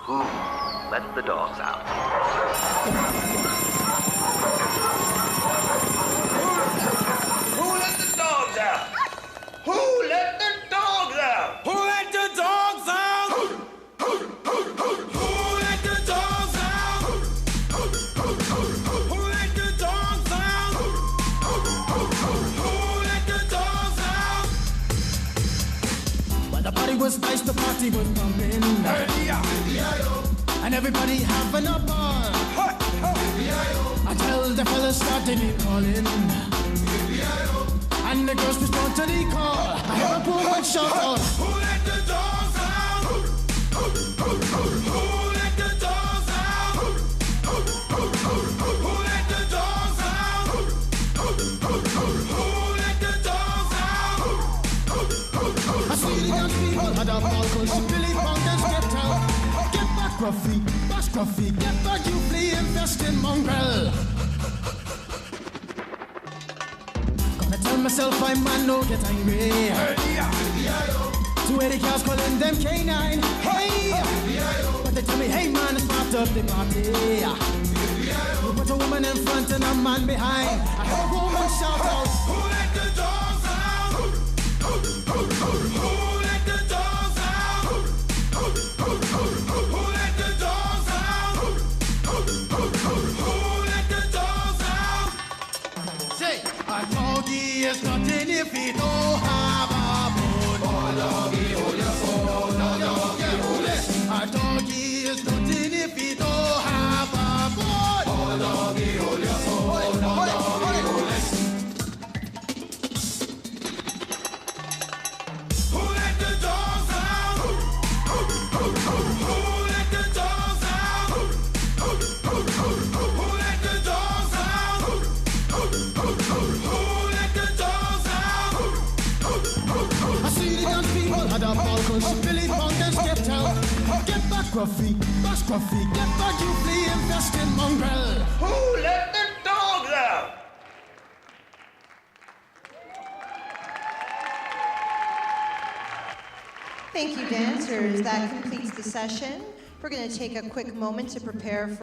Who let the dogs out? Who let the dogs out? Who let the dogs out? Who let the dogs out? Who let the dogs out? Who let the dogs out? Who let the dogs out? But the party was nice, the party was pumping. And everybody having a ball. Until the fellas started calling. And the girls respond to the call. I heard a woman shout out, Who let the dogs out? Who let the dogs out? Who let the dogs out? Who let the dogs out? I see the young people had a ball cause Billy Fountains stepped out. Get back, Gruffy, bash Gruffy, get back, you flea infested mongrel. Gonna tell myself I'm man, no get angry. Two Eddie cows calling them canine. Hey! But they tell me, hey man, start up the party. You put a woman in front and a man behind. I heard a woman shout out, Who let the dogs out? Who let the dogs out? Who let the dogs out? Who let the dogs out? say, a doggy is nothing if he don't have a bone. A doggy is nothing if he don't have a bone. Who let the dogs out? Who let the dogs out? Who let the dogs out? Who let the dogs out? I see the young people had a ball cause Billy Fountains stepped out. Get back, Gruffy, bash Gruffy, get back, you flea infested mongrel. Who let the dogs out? Thank you, dancers. That completes the session. We're going to take a quick moment to prepare for